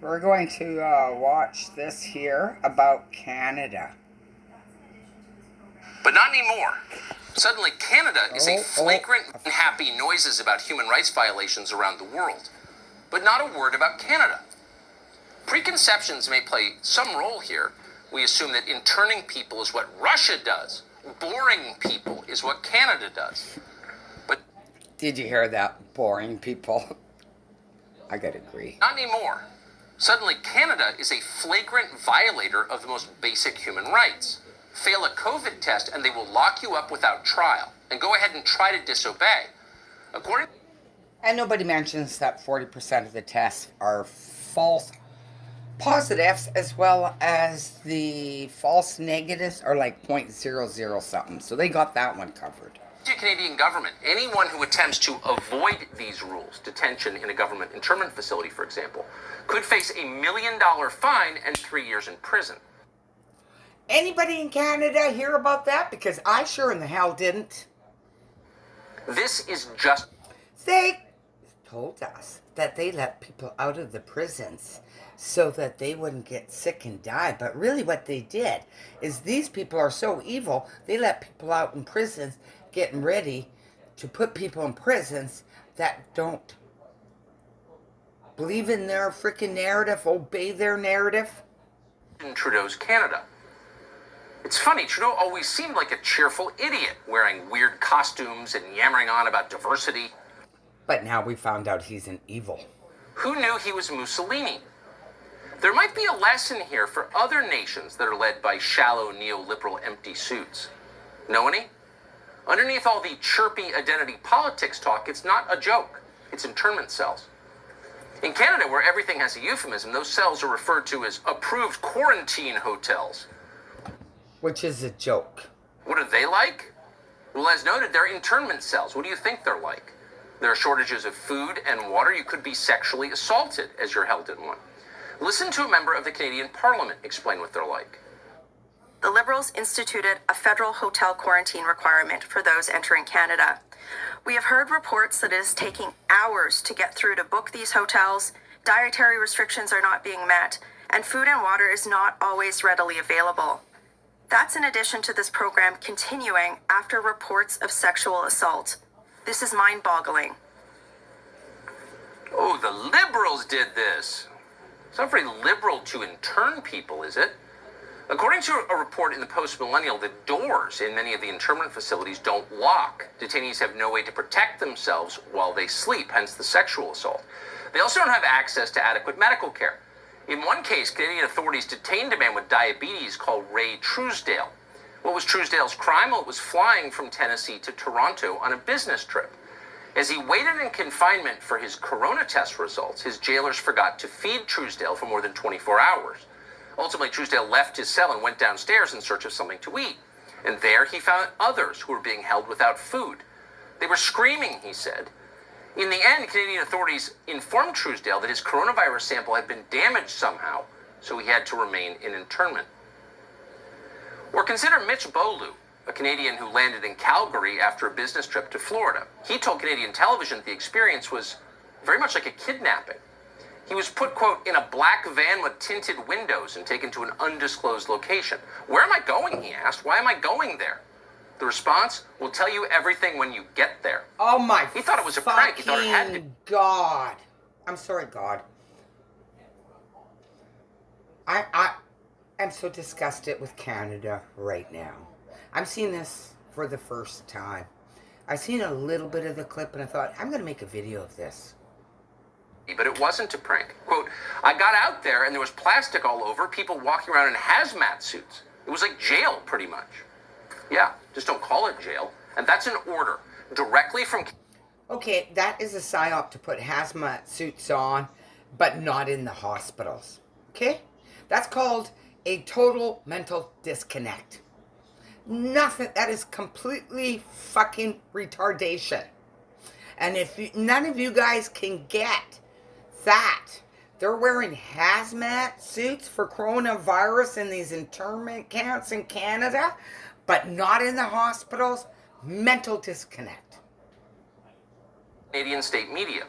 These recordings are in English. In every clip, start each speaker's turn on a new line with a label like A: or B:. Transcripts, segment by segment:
A: We're going to watch this here about Canada.
B: But not anymore. Suddenly, Canada is a
A: Oh,
B: flagrant and happy noises about human rights violations around the world. But not a word about Canada. Preconceptions may play some role here. We assume that interning people is what Russia does. Boring people is what Canada does. But
A: Did you hear that? Boring people. I gotta agree.
B: not anymore. Suddenly, Canada is a flagrant violator of the most basic human rights. Fail a COVID test and they will lock you up without trial and go ahead and try to disobey. According
A: And nobody mentions that 40% of the tests are false positives, as well as the false negatives are like 0.00 something. So they got that one covered.
B: to Canadian government, anyone who attempts to avoid these rules, detention in a government internment facility, for example, could face $1 million fine and 3 years in prison.
A: Anybody in Canada hear about that? Because I sure in the hell didn't.
B: This is just
A: They told us that they let people out of the prisons so that they wouldn't get sick and die. But really what they did is these people are so evil, they let people out in prisons getting ready to put people in prisons that don't believe in their freaking narrative, obey their narrative.
B: in Trudeau's Canada. It's funny, Trudeau always seemed like a cheerful idiot, wearing weird costumes and yammering on about diversity.
A: But now we found out he's an evil.
B: Who knew he was Mussolini? There might be a lesson here for other nations that are led by shallow neoliberal empty suits. Know any? Underneath all the chirpy identity politics talk, it's not a joke. It's internment cells. In Canada, where everything has a euphemism, those cells are referred to as approved quarantine hotels.
A: Which is a joke.
B: What are they like? Well, as noted, they're internment cells. What do you think they're like? There are shortages of food and water. You could be sexually assaulted as you're held in one. Listen to a member of the Canadian Parliament explain what they're like.
C: The Liberals instituted a federal hotel quarantine requirement for those entering Canada. We have heard reports that it is taking hours to get through to book these hotels, dietary restrictions are not being met, and food and water is not always readily available. That's in addition to this program continuing after reports of sexual assault. This is mind-boggling.
B: Oh, the Liberals did this. It's not very liberal to intern people, is it? According to a report in the Post-Millennial, the doors in many of the internment facilities don't lock. Detainees have no way to protect themselves while they sleep, hence the sexual assault. They also don't have access to adequate medical care. In one case, Canadian authorities detained a man with diabetes called Ray Truesdale. What was Truesdale's crime? Well, it was flying from Tennessee to Toronto on a business trip. As he waited in confinement for his corona test results, his jailers forgot to feed Truesdale for more than 24 hours. Ultimately, Truesdale left his cell and went downstairs in search of something to eat. And there he found others who were being held without food. They were screaming, he said. In the end, Canadian authorities informed Truesdale that his coronavirus sample had been damaged somehow, so he had to remain in internment. Or consider Mitch Beaulieu, a Canadian who landed in Calgary after a business trip to Florida. He told Canadian television that the experience was very much like a kidnapping. He was put, quote, in a black van with tinted windows and taken to an undisclosed location. Where am I going, he asked. Why am I going there? The response, we'll tell you everything when you get there.
A: Oh my
B: He thought it was a prank. He thought it had to.
A: fucking God. I'm sorry, God. I am so disgusted with Canada right now. I'm seeing this for the first time. I've seen a little bit of the clip and I thought, I'm going to make a video of this.
B: But it wasn't a prank. Quote, I got out there and there was plastic all over, people walking around in hazmat suits. It was like jail, pretty much. Yeah, just don't call it jail. And that's an order directly from...
A: Okay, that is a psyop to put hazmat suits on, but not in the hospitals. Okay? That's called a total mental disconnect. Nothing, that is completely fucking retardation. And if none of you guys can get that, they're wearing hazmat suits for coronavirus in these internment camps in Canada, but not in the hospitals, mental disconnect.
B: Canadian state media.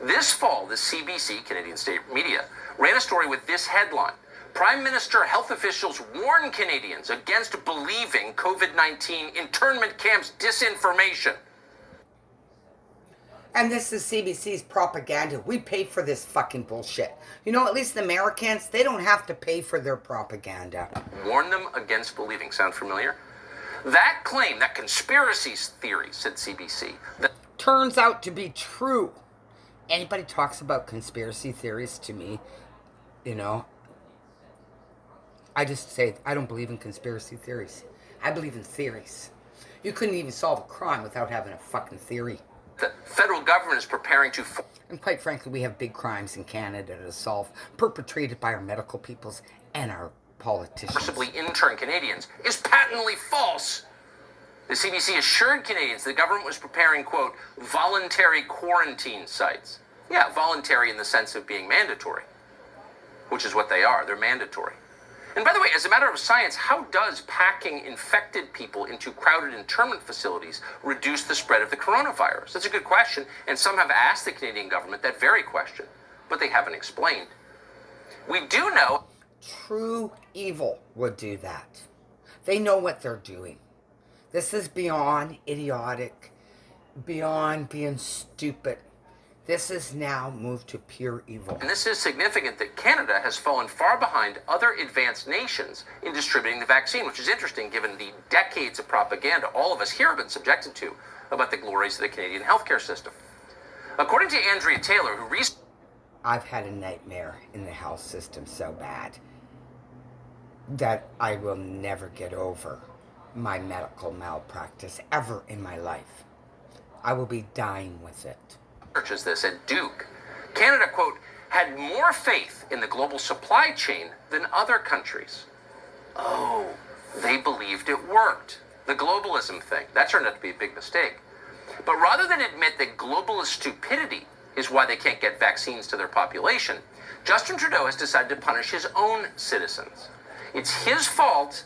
B: This fall, the CBC, Canadian State Media, ran a story with this headline: Prime Minister health officials warn Canadians against believing COVID-19 internment camps disinformation.
A: And this is CBC's propaganda. We pay for this fucking bullshit. You know, at least the Americans, they don't have to pay for their propaganda.
B: Warn them against believing. Sound familiar? That claim, that conspiracy theory, said CBC, that
A: turns out to be true. Anybody talks about conspiracy theories to me, you know, I just say, I don't believe in conspiracy theories. I believe in theories. You couldn't even solve a crime without having a fucking theory.
B: the federal government is preparing to
A: And quite frankly, we have big crimes in Canada to solve, perpetrated by our medical peoples and our politicians.
B: forcibly intern Canadians is patently false. The CBC assured Canadians the government was preparing, quote, voluntary quarantine sites. Yeah, voluntary in the sense of being mandatory, which is what they are. They're mandatory. And by the way, as a matter of science, how does packing infected people into crowded internment facilities reduce the spread of the coronavirus? That's a good question, and some have asked the Canadian government that very question, but they haven't explained. We do know
A: True evil would do that. They know what they're doing. This is beyond idiotic, beyond being stupid. This is now moved to pure evil.
B: and this is significant, that Canada has fallen far behind other advanced nations in distributing the vaccine, which is interesting given the decades of propaganda all of us here have been subjected to about the glories of the Canadian healthcare system. According to Andrea Taylor, who recently
A: I've had a nightmare in the health system so bad that I will never get over my medical malpractice ever in my life. I will be dying with it.
B: researches this at Duke, Canada, quote, had more faith in the global supply chain than other countries. Oh, they believed it worked. The globalism thing. That turned out to be a big mistake. But rather than admit that globalist stupidity is why they can't get vaccines to their population, Justin Trudeau has decided to punish his own citizens. It's his fault,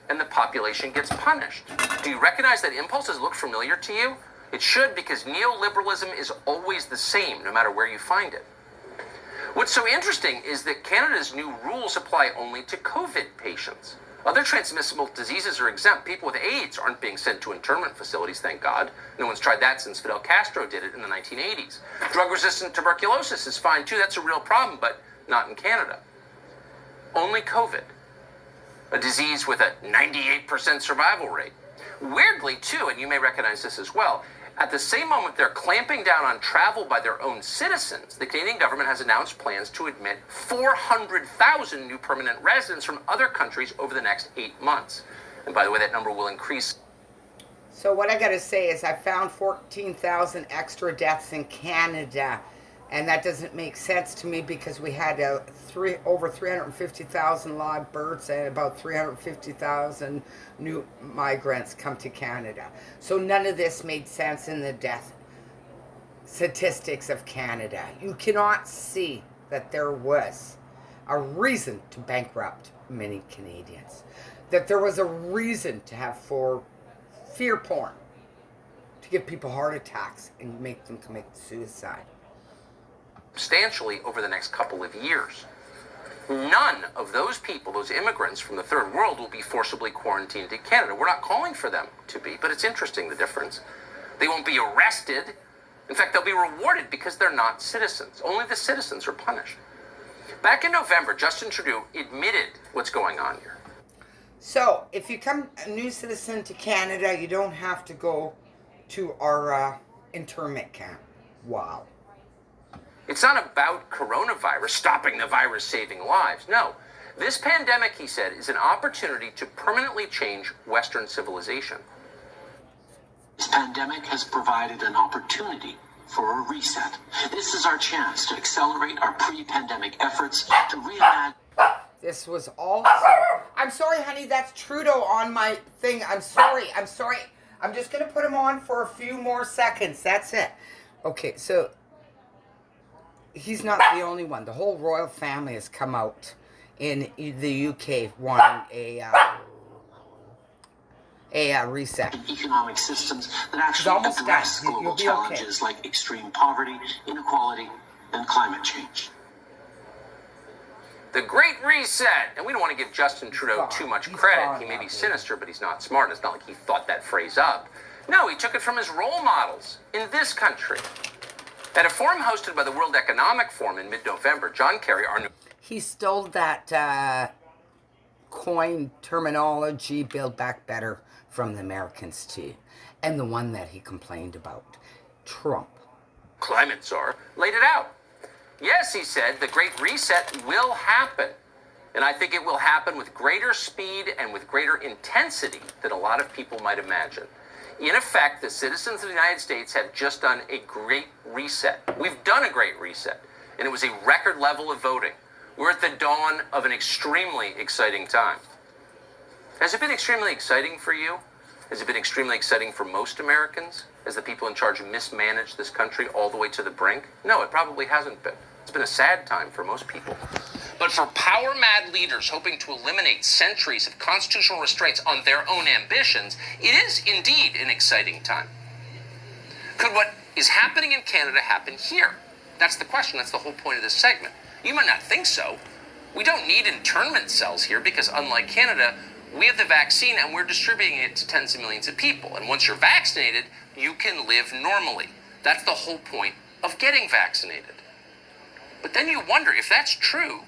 B: and the population gets punished. Do you recognize that impulse? Does it look familiar to you? It should, because neoliberalism is always the same, no matter where you find it. What's so interesting is that Canada's new rules apply only to COVID patients. Other transmissible diseases are exempt. People with AIDS aren't being sent to internment facilities, thank God. No one's tried that since Fidel Castro did it in the 1980s. Drug-resistant tuberculosis is fine too. That's a real problem, but not in Canada. Only COVID, a disease with a 98% survival rate. Weirdly, too, and you may recognize this as well, at the same moment they're clamping down on travel by their own citizens, the Canadian government has announced plans to admit 400,000 new permanent residents from other countries over the next 8 months. And by the way, that number will increase.
A: So what I got to say is I found 14,000 extra deaths in Canada, and that doesn't make sense to me because we had over 350,000 live births and about 350,000 new migrants come to Canada. So none of this made sense in the death statistics of Canada. You cannot see that there was a reason to bankrupt many Canadians, that there was a reason to have fear porn, to give people heart attacks and make them commit suicide.
B: Substantially over the next couple of years. None of those people, those immigrants from the third world, will be forcibly quarantined in Canada. We're not calling for them to be, but it's interesting, the difference. They won't be arrested. In fact, they'll be rewarded because they're not citizens. Only the citizens are punished. Back in November, Justin Trudeau admitted what's going on here.
A: So, if you come a new citizen to Canada, you don't have to go to our internment camp. Wow.
B: It's not about coronavirus, stopping the virus, saving lives. No. This pandemic, he said, is an opportunity to permanently change Western civilization.
D: This pandemic has provided an opportunity for a reset. This is our chance to accelerate our pre-pandemic efforts to reimagine.
A: This was also... I'm sorry, honey, that's Trudeau on my thing. I'm sorry. I'm just going to put him on for a few more seconds. That's it. Okay, so... he's not the only one. The whole royal family has come out in the UK wanting a a reset.
D: and economic systems that actually
A: almost
D: address
A: done. You'll
D: global
A: be okay.
D: challenges like extreme poverty, inequality, and climate change.
B: The Great Reset. And we don't want to give Justin Trudeau too much credit. He may be sinister, but he's not smart. It's not like he thought that phrase up. No, he took it from his role models in this country. At a forum hosted by the World Economic Forum in mid-November, John Kerry, our new...
A: He stole that coin terminology, Build Back Better, from the Americans too. And the one that he complained about, Trump.
B: climate czar, laid it out. Yes, he said, the Great Reset will happen. And I think it will happen with greater speed and with greater intensity than a lot of people might imagine. In effect, the citizens of the United States have just done a great reset. We've done a great reset, and it was a record level of voting. We're at the dawn of an extremely exciting time. Has it been extremely exciting for you? Has it been extremely exciting for most Americans as the people in charge mismanage this country all the way to the brink? No, it probably hasn't been. It's been a sad time for most people. But for power-mad leaders hoping to eliminate centuries of constitutional restraints on their own ambitions, it is indeed an exciting time. Could what is happening in Canada happen here? That's the question. That's the whole point of this segment. You might not think so. We don't need internment cells here because, unlike Canada, we have the vaccine and we're distributing it to tens of millions of people. And once you're vaccinated, you can live normally. That's the whole point of getting vaccinated. But then you wonder, if that's true,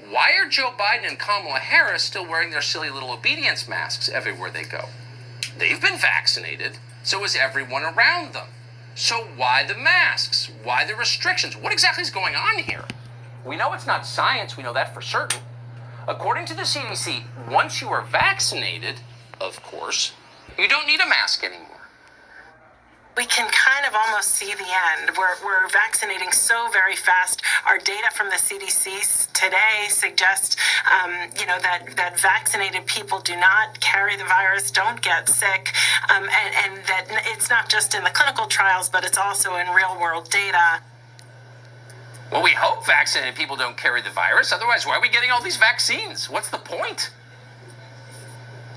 B: why are Joe Biden and Kamala Harris still wearing their silly little obedience masks everywhere they go? They've been vaccinated, so is everyone around them. So why the masks? Why the restrictions? What exactly is going on here? We know it's not science, we know that for certain. According to the CDC, once you are vaccinated, of course, you don't need a mask anymore.
E: We can kind of almost see the end. We're vaccinating so very fast. Our data from the CDC today suggests, that vaccinated people do not carry the virus, don't get sick, and that it's not just in the clinical trials, but it's also in real-world data.
B: Well, we hope vaccinated people don't carry the virus. Otherwise, why are we getting all these vaccines? What's the point?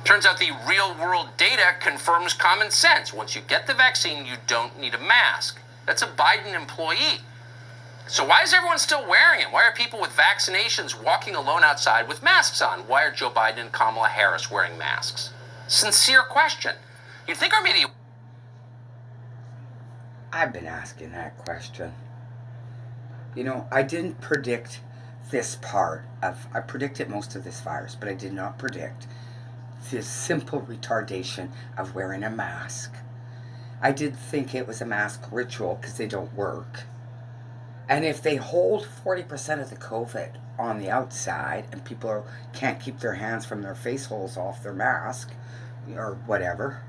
B: Turns out the real-world data confirms common sense. Once you get the vaccine, you don't need a mask. That's a Biden employee. So why is everyone still wearing it? Why are people with vaccinations walking alone outside with masks on? Why are Joe Biden and Kamala Harris wearing masks? Sincere question. You'd think our media...
A: I've been asking that question. You know, I didn't predict this part of... I predicted most of this virus, but I did not predict this simple retardation of wearing a mask. I did think it was a mask ritual because they don't work. And if they hold 40% of the COVID on the outside and people can't keep their hands from their face holes off their mask or whatever,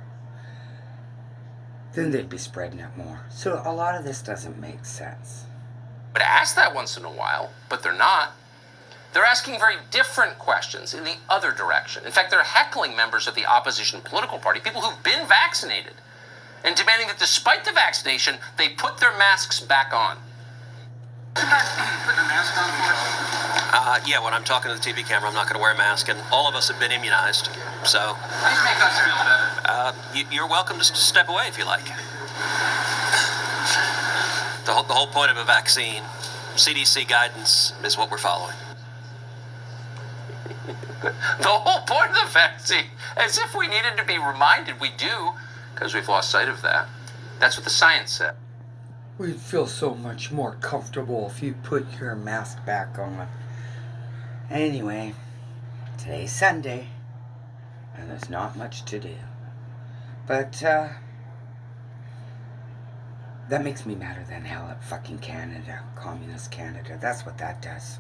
A: then they'd be spreading it more. So a lot of this doesn't make sense.
B: But ask that once in a while, but they're not. They're asking very different questions in the other direction. In fact, they're heckling members of the opposition political party, people who've been vaccinated, and demanding that despite the vaccination, they put their masks back on.
D: Putting a mask on for us?
F: Yeah, when I'm talking to the TV camera, I'm not going to wear a mask, and all of us have been immunized, so...
B: Please make us feel better.
F: You're welcome to step away if you like. The whole point of a vaccine, CDC guidance, is what we're following.
B: The whole point of the vaccine, as if we needed to be reminded. We do, because we've lost sight of that. That's what the science said.
A: We'd feel so much more comfortable if you put your mask back on. Anyway, today's Sunday, and there's not much to do. But, that makes me madder than hell at fucking Canada, communist Canada. That's what that does.